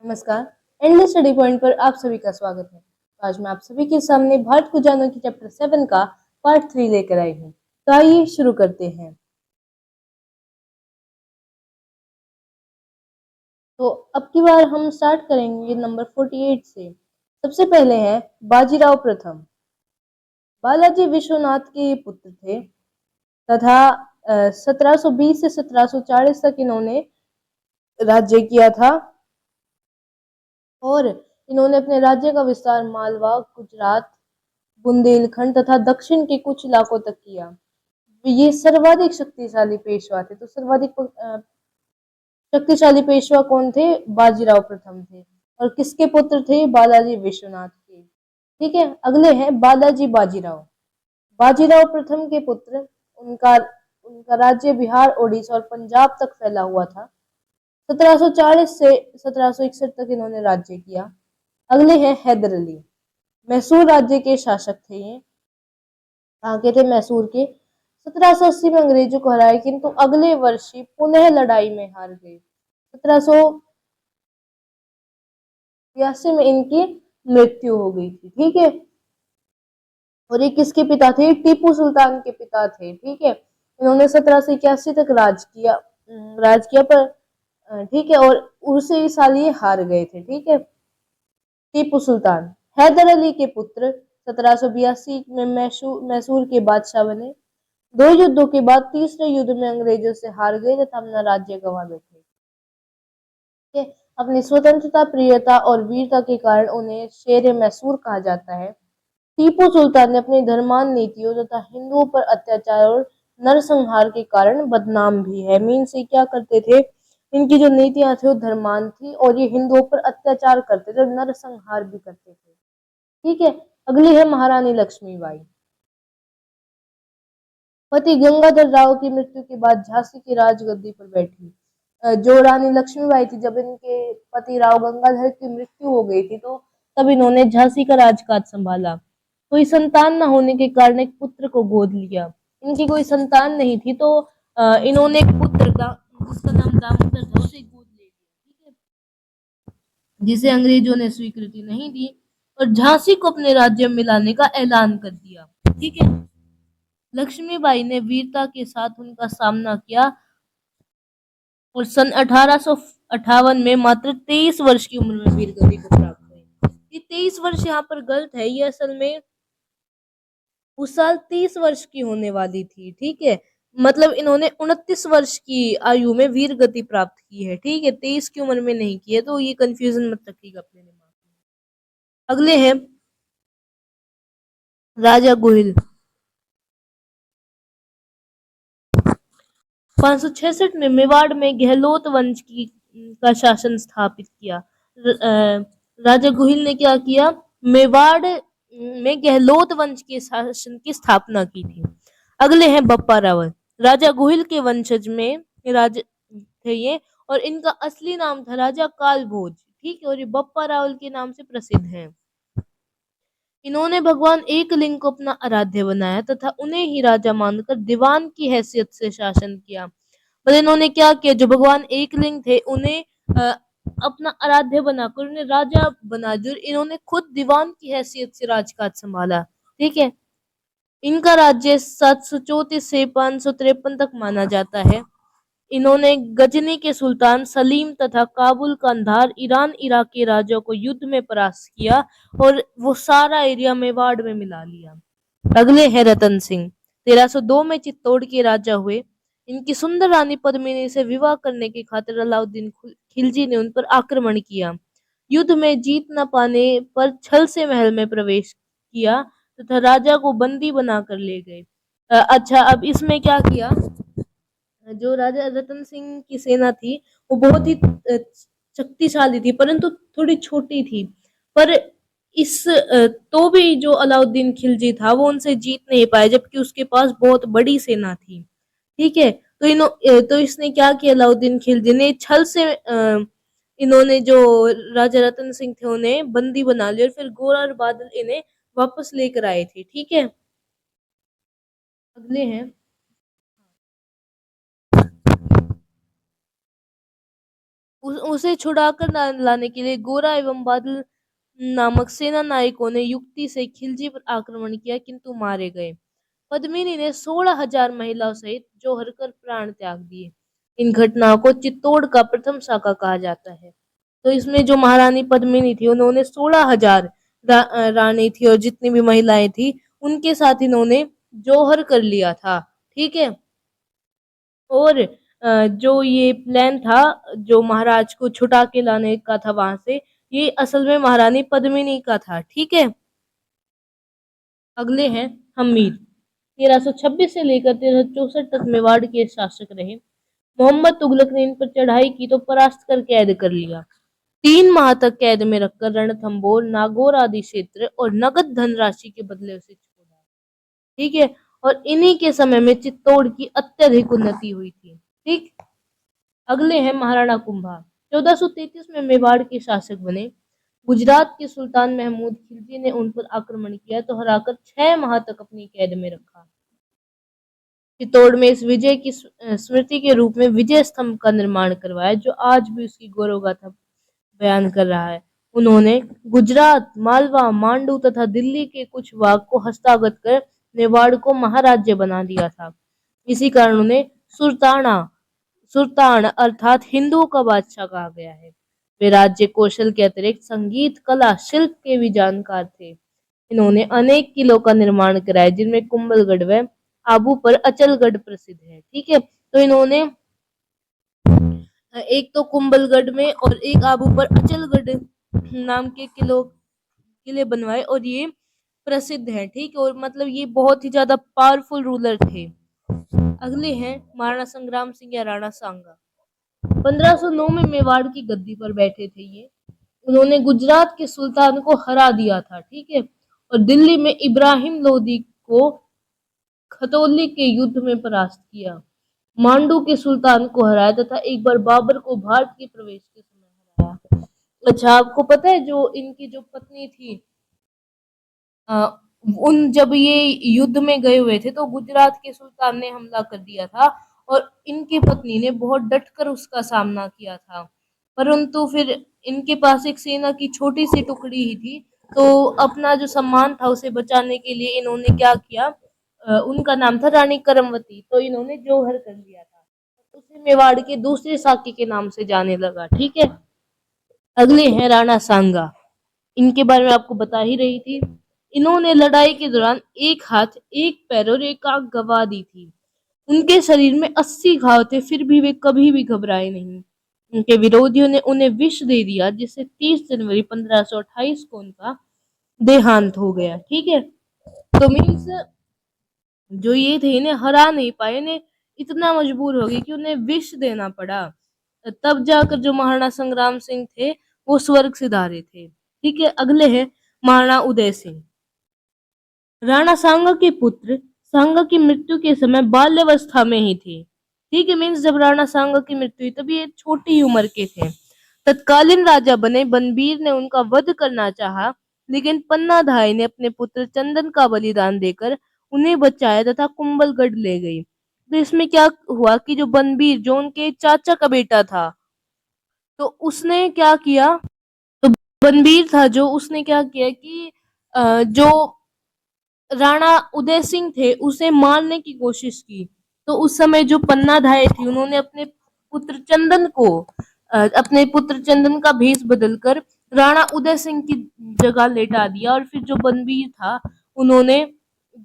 नमस्कार। Endless study point पर आप सभी का स्वागत है। आज मैं आप सभी के सामने भारत को जानो की चैप्टर 7 का पार्ट 3 लेकर आई हूँ। तो आइए शुरू करते हैं। तो अब की बार हम स्टार्ट करेंगे नंबर 48 से। सबसे पहले है बाजीराव प्रथम। बालाजी विश्वनाथ के पुत्र थे तथा 1720 से 1740 तक इन्होंने राज्य किया था और इन्होंने अपने राज्य का विस्तार मालवा, गुजरात, बुंदेलखंड तथा दक्षिण के कुछ इलाकों तक किया। ये सर्वाधिक शक्तिशाली पेशवा थे। तो सर्वाधिक शक्तिशाली पेशवा कौन थे? बाजीराव प्रथम थे। और किसके पुत्र थे? बालाजी विश्वनाथ के। ठीक है, अगले हैं बालाजी बाजीराव। बाजीराव प्रथम के पुत्र, उनका उनका राज्य बिहार, उड़ीसा और पंजाब तक फैला हुआ था। 1740 से 1761 तक इन्होंने राज्य किया। अगले हैं हैदर अली। मैसूर राज्य के शासक थे ये। कहाँ के थे? मैसूर के। 1780 में अंग्रेजों को हराया, किंतु अगले वर्ष ही पुनः लड़ाई में हार गए। 1782 में इनकी मृत्यु हो गई थी। ठीक है, और ये किसके पिता थे? टीपू सुल्तान के पिता थे। ठीक है, इन्होंने 1781 तक राज किया पर ठीक है, और उसी साल ये हार गए थे। ठीक है, टीपू सुल्तान। हैदर अली के पुत्र 1782 में मैसूर के बादशाह बने। दो युद्धों के बाद तीसरे युद्ध में अंग्रेजों से हार गए तथा अपना राज्य गंवा बैठे। अपनी स्वतंत्रता, प्रियता और वीरता के कारण उन्हें शेर मैसूर कहा जाता है। टीपू सुल्तान ने अपनी धर्मांध नीतियों तथा हिंदुओं पर अत्याचार और नरसंहार के कारण बदनाम भी है। मीन से क्या करते थे? इनकी जो नीतियां थी वो धर्मांध थी और ये हिंदुओं पर अत्याचार करते थे और नरसंहार भी करते थे। ठीक है, अगली है महारानी लक्ष्मीबाई। पति गंगाधर राव की मृत्यु के बाद झांसी की राजगद्दी पर बैठी जो रानी लक्ष्मीबाई थी, जब इनके पति राव गंगाधर की मृत्यु हो गई थी तो तब इन्होंने झांसी का राजकाज संभाला। कोई संतान न होने के कारण एक पुत्र को गोद लिया। इनकी कोई संतान नहीं थी तो इन्होंने एक पुत्र जिसका नाम दामोदर था उसे गोद ले लिया। ठीक है, जिसे अंग्रेजों ने स्वीकृति नहीं दी और झांसी को अपने राज्य में मिलाने का ऐलान कर दिया। ठीक है, लक्ष्मीबाई ने वीरता के साथ उनका सामना किया और सन 1858 में मात्र 23 वर्ष की उम्र में वीरगति को प्राप्त हुई। ये 23 वर्ष यहाँ पर गलत है, ये असल में उस साल 30 वर्ष की होने वाली थी। ठीक है, मतलब इन्होंने 29 वर्ष की आयु में वीर गति प्राप्त की है। ठीक है, 23 की उम्र में नहीं की है, तो ये कंफ्यूजन मत रखिएगा अपने दिमाग में। अगले हैं राजा गोहिल। 566 में मेवाड़ में गहलोत वंश का शासन स्थापित किया। राजा गुहिल ने क्या किया? मेवाड़ में गहलोत वंश के शासन की स्थापना की थी। अगले हैं बप्पा रावल। राजा गुहिल के वंशज में राजा थे ये और इनका असली नाम था राजा कालभोज। ठीक है, और ये बप्पा रावल के नाम से प्रसिद्ध हैं। इन्होंने भगवान एकलिंग को अपना आराध्य बनाया तथा उन्हें ही राजा मानकर दीवान की हैसियत से शासन किया। पर इन्होंने क्या किया? जो भगवान एकलिंग थे उन्हें अपना आराध्य बनाकर उन्हें राजा बना दिया। इन्होंने खुद दीवान की हैसियत से राजकाज संभाला। ठीक है, इनका राज्य 734 से 553 तक माना जाता है। इन्होंने गजनी के सुल्तान सलीम तथा काबुल, कंधार, ईरान, इराक के राजाओं को युद्ध में परास्त किया और वो सारा एरिया मेवाड़ में मिला लिया। अगले हैं रतन सिंह। 1302 में चित्तौड़ के राजा हुए। इनकी सुंदर रानी पद्मिनी से विवाह करने की खातिर अलाउद्दीन खिलजी ने उन पर आक्रमण किया। युद्ध में जीत न पाने पर छल से महल में प्रवेश किया तथा राजा को बंदी बनाकर ले गए। अच्छा, अब इसमें क्या किया? जो राजा रतन सिंह की सेना थी वो बहुत ही शक्तिशाली थी, परंतु थोड़ी छोटी थी। पर तो भी जो अलाउद्दीन खिलजी था वो उनसे जीत नहीं पाया, जबकि उसके पास बहुत बड़ी सेना थी। ठीक है, तो इसने क्या किया? अलाउद्दीन खिलजी ने छल से इन्होंने जो राजा रतन सिंह थे उन्हें बंदी बना लिया और फिर गोरा और बादल इन्हें वापस लेकर आए थे। ठीक है, अगले हैं उसे छुड़ाकर लाने के लिए गोरा एवं बादल नामक सेना नायकों ने युक्ति से खिलजी पर आक्रमण किया, किंतु मारे गए। पद्मिनी ने 16,000 महिलाओं सहित जौहर कर प्राण त्याग दिए। इन घटनाओं को चित्तौड़ का प्रथम शाखा कहा जाता है। तो इसमें जो महारानी पद्मिनी थी, उन्होंने 16,000 रानी थी और जितनी भी महिलाएं थी, उनके साथ इन्होंने जौहर कर लिया था। ठीक है। और जो ये प्लान था, जो महाराज को छुटा के लाने का था वहां से, ये असल में महारानी पद्मिनी का था। ठीक है। अगले हैं हमीर। 1326 से लेकर 1364 तक मेवाड़ के शासक रहे। मोहम्मद तुगलक ने इन पर चढ़ाई की तो परास्त कर कैद कर लिया। 3 माह तक कैद में रखकर रणथंभौर, नागौर आदि क्षेत्र और नगद धनराशि के बदले उसे छोड़ा। ठीक है। और इन्हीं के समय में चित्तौड़ की अत्यधिक उन्नति हुई थी। ठीक। अगले हैं महाराणा कुंभा। 1433 में मेवाड़ के शासक बने। गुजरात के सुल्तान महमूद खिलजी ने उन पर आक्रमण किया तो हराकर 6 माह तक अपनी कैद में रखा। चित्तौड़ में इस विजय की स्मृति के रूप में विजय स्तंभ का निर्माण करवाया, जो आज भी उसकी गौरव गाथा बयान कर रहा है। उन्होंने गुजरात, मालवा, मांडू तथा दिल्ली के कुछ भाग को हस्तगत कर मेवाड़ को महाराज्य बना दिया था। इसी कारण उन्हें सुल्तान अर्थात हिंदुओं का बादशाह कहा गया है। वे राज्य कौशल के अतिरिक्त संगीत, कला, शिल्प के भी जानकार थे। इन्होंने अनेक किलों का निर्माण कराया, जिनमें कुंभलगढ़ व आबू पर अचलगढ़ प्रसिद्ध है। ठीक है। तो इन्होंने एक तो कुंभलगढ़ में और एक आबू पर अचलगढ़ नाम के किले बनवाए और ये प्रसिद्ध है। ठीक है। और मतलब ये बहुत ही ज्यादा पावरफुल रूलर थे। अगले हैं महाराणा संग्राम सिंह या राणा सांगा। 1509 में मेवाड़ की गद्दी पर बैठे थे ये। उन्होंने गुजरात के सुल्तान को हरा दिया था। ठीक है। और दिल्ली में इब्राहिम लोदी को खतौली के युद्ध में परास्त किया। मांडू के सुल्तान को हराया तथा एक बार बाबर को भारत के प्रवेश के समय हराया। अच्छा, आपको पता है जो इनकी जो पत्नी थी, उन जब ये युद्ध में गए हुए थे तो गुजरात के सुल्तान ने हमला कर दिया था और इनकी पत्नी ने बहुत डटकर उसका सामना किया था। परंतु फिर इनके पास एक सेना की छोटी सी टुकड़ी ही थी, तो अपना जो सम्मान था उसे बचाने के लिए इन्होंने क्या किया, उनका नाम था रानी करमवती, तो इन्होंने जौहर कर लिया था। उसे मेवाड़ के दूसरे साकी के नाम से जाने लगा। ठीक है। अगले हैं राणा सांगा। इनके बारे में आपको बता ही रही थी। इन्होंने लड़ाई के दौरान एक हाथ, एक पैर और एक आंख गंवा दी थी। उनके शरीर में 80 घाव थे, फिर भी वे कभी भी घबराए नहीं। उनके विरोधियों ने उन्हें विष दे दिया, जिससे 30 जनवरी 1528 को उनका देहांत हो गया। ठीक है। तो मीन्स जो ये थे इन्हें हरा नहीं पाए, इन्हें इतना मजबूर हो गए कि उन्हें विष देना पड़ा। तब जाकर जो महाराणा संग्राम सिंह थे वो स्वर्ग सिधारे थे। ठीक है। अगले हैं महाराणा उदय सिंह। राणा सांगा के पुत्र सांगा की मृत्यु के समय बाल्यावस्था में ही थे। ठीक है। मीन्स जब राणा सांगा की मृत्यु हुई तब ये छोटी उम्र के थे। तत्कालीन राजा बने बनबीर ने उनका वध करना चाहा, लेकिन पन्नाधाय ने अपने पुत्र चंदन का बलिदान देकर उन्हें बचाया तथा कुंभलगढ़ ले गई। तो इसमें क्या हुआ कि जो बनबीर, जो उनके चाचा का बेटा था, तो उसने क्या किया, तो बनबीर था जो, उसने क्या किया कि जो राणा उदय सिंह थे उसे मारने की कोशिश की। तो उस समय जो पन्नाधाय थी उन्होंने अपने पुत्र चंदन का भेष बदलकर राणा उदय सिंह की जगह लेटा दिया और फिर जो बनबीर था उन्होंने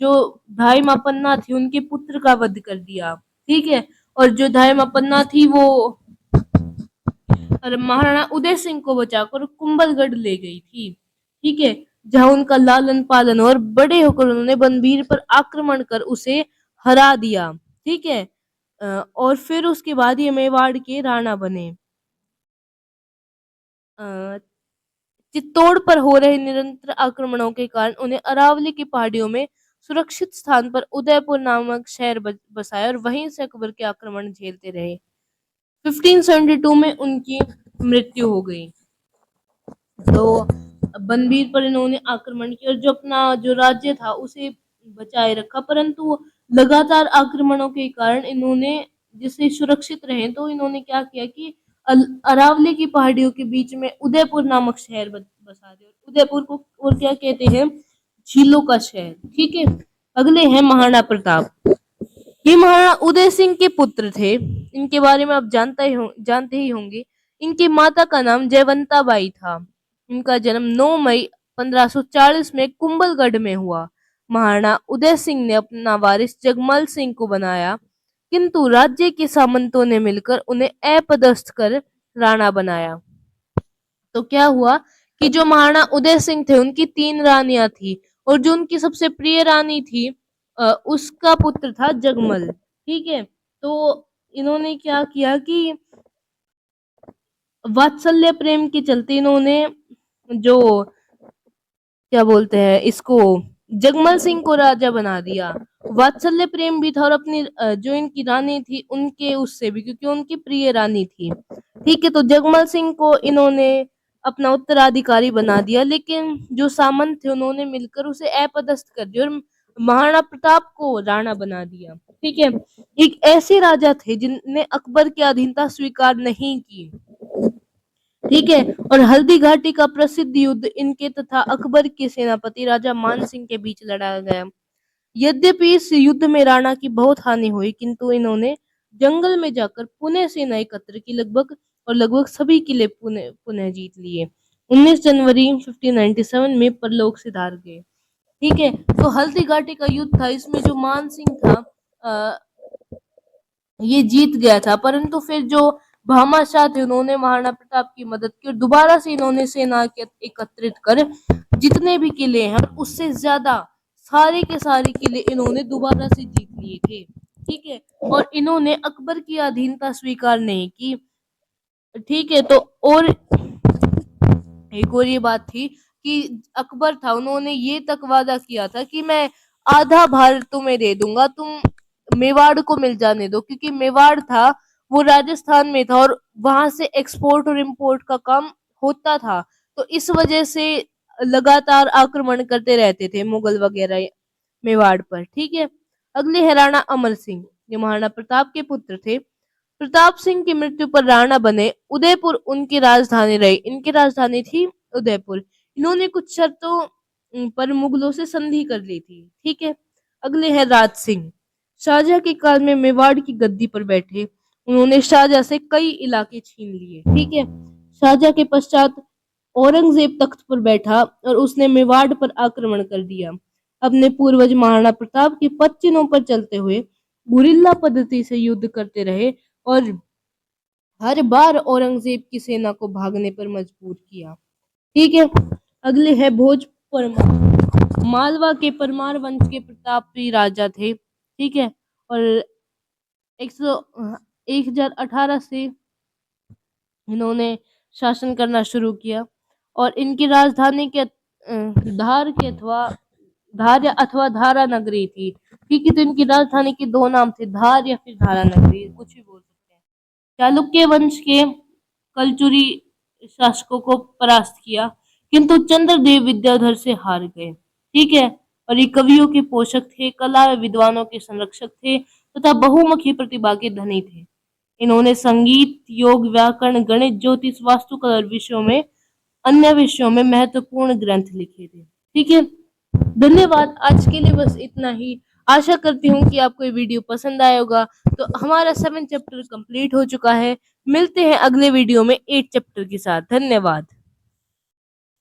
जो धाई मां पन्ना थी उनके पुत्र का वध कर दिया। ठीक है। और जो धाई मां पन्ना थी वो महाराणा उदय सिंह को बचाकर कुंभलगढ़ ले गई थी। ठीक है। जहां उनका लालन पालन और बड़े होकर उन्होंने बनबीर पर आक्रमण कर उसे हरा दिया। ठीक है। और फिर उसके बाद ये मेवाड़ के राणा बने। चित्तौड़ पर हो रहे निरंतर आक्रमणों के कारण उन्हें अरावली की पहाड़ियों में सुरक्षित स्थान पर उदयपुर नामक शहर बसाया और वहीं से अकबर के आक्रमण झेलते रहे। 1572 में उनकी मृत्यु हो गई। तो बनबीर पर इन्होंने आक्रमण किया और जो अपना जो राज्य था उसे बचाए रखा, परंतु लगातार आक्रमणों के कारण इन्होंने जिससे सुरक्षित रहे तो इन्होंने क्या किया कि अरावली की पहाड़ियों के बीच में उदयपुर नामक शहर बसा दिया। उदयपुर को और क्या कहते हैं? झीलों का शहर। ठीक है। अगले हैं महाराणा प्रताप। ये महाराणा उदय सिंह के पुत्र थे। इनके बारे में आप जानते ही होंगे। इनकी माता का नाम जयवंता बाई था। इनका जन्म 9 मई 1540 में कुंभलगढ़ में हुआ। महाराणा उदय सिंह ने अपना वारिस जगमल सिंह को बनाया, किंतु राज्य के सामंतों ने मिलकर उन्हें अपदस्थ कर राणा बनाया। तो क्या हुआ कि जो महाराणा उदय सिंह थे उनकी 3 रानियां थी, और जो उनकी सबसे प्रिय रानी थी उसका पुत्र था जगमल। ठीक है। तो इन्होंने क्या किया कि वात्सल्य प्रेम के चलते इन्होंने जो क्या बोलते हैं इसको, जगमल सिंह को राजा बना दिया। वात्सल्य प्रेम भी था, और अपनी जो इनकी रानी थी उनके उससे भी, क्योंकि उनकी प्रिय रानी थी। ठीक है। तो जगमल सिंह को इन्होंने अपना उत्तराधिकारी बना दिया, लेकिन जो सामंत थे उन्होंने मिलकर उसे अपदस्थ कर दिया और महाराणा प्रताप को राणा बना दिया। ठीक है। एक ऐसे राजा थे जिनने अकबर की अधीनता स्वीकार नहीं की। ठीक है। और हल्दी घाटी का प्रसिद्ध युद्ध इनके तथा अकबर के सेनापति राजा मान सिंह के बीच लड़ा गया। यद्यपि इस युद्ध में राणा की बहुत हानि हुई, किंतु इन्होंने जंगल में जाकर पुनः सेना एकत्र की, लगभग सभी किले पुनः जीत लिए। 19 जनवरी 1597 में परलोक सिधार गए। ठीक है। तो हल्दी घाटी का युद्ध था, इसमें जो मान सिंह था ये जीत गया था, परंतु फिर जो भामाशाह थे उन्होंने महाराणा प्रताप की मदद की और दोबारा से इन्होंने सेना एकत्रित कर जितने भी किले हैं उससे ज्यादा सारे के सारे किले इन्होंने दोबारा से जीत लिए थे। ठीक है। और इन्होंने अकबर की अधीनता स्वीकार नहीं की। ठीक है। तो और एक और ये बात थी कि अकबर था, उन्होंने ये तक वादा किया था कि मैं आधा भारत तुम्हें दे दूंगा, तुम मेवाड़ को मिल जाने दो, क्योंकि मेवाड़ था वो राजस्थान में था और वहां से एक्सपोर्ट और इंपोर्ट का काम होता था। तो इस वजह से लगातार आक्रमण करते रहते थे मुगल वगैरह मेवाड़ पर। ठीक है। अगले है राणा अमर सिंह। ये महाराणा प्रताप के पुत्र थे। प्रताप सिंह की मृत्यु पर राणा बने। उदयपुर उनकी राजधानी रही। इनकी राजधानी थी उदयपुर। इन्होंने कुछ शर्तों पर मुगलों से संधि कर ली थी। ठीक है। अगले है राज सिंह। शाहजहां के काल में मेवाड़ की गद्दी पर बैठे। उन्होंने शाहजहां से कई इलाके छीन लिए। ठीक है। शाहजहां के पश्चात औरंगजेब तख्त पर बैठा और उसने मेवाड़ पर आक्रमण कर दिया। अपने पूर्वज महाराणा प्रताप के पद चिन्हों पर चलते हुए गुरिल्ला पद्धति से युद्ध करते रहे और हर बार औरंगजेब की सेना को भागने पर मजबूर किया। ठीक है। अगले है भोज परमार। मालवा के परमार वंश के प्रतापी राजा थे। ठीक है। और 1018 से इन्होंने शासन करना शुरू किया और इनकी राजधानी के धार धारा नगरी थी। ठीक है। तो इनकी राजधानी के 2 नाम थे, धार या फिर धारा नगरी, कुछ भी बोल सकते हैं। चालुक्य वंश के कलचुरी शासकों को परास्त किया, किंतु चंद्रदेव विद्याधर से हार गए। ठीक है। और ये कवियों के पोषक थे, कला विद्वानों के संरक्षक थे तथा बहुमुखी प्रतिभा के धनी थे। इन्होंने संगीत, योग, व्याकरण, गणित, ज्योतिष, वास्तुकला और अन्य विषयों में महत्वपूर्ण ग्रंथ लिखे थे। ठीक है। धन्यवाद। आज के लिए बस इतना ही। आशा करती हूँ कि आपको ये वीडियो पसंद आया होगा। तो हमारा 7 चैप्टर कंप्लीट हो चुका है। मिलते हैं अगले वीडियो में 8 चैप्टर के साथ। धन्यवाद।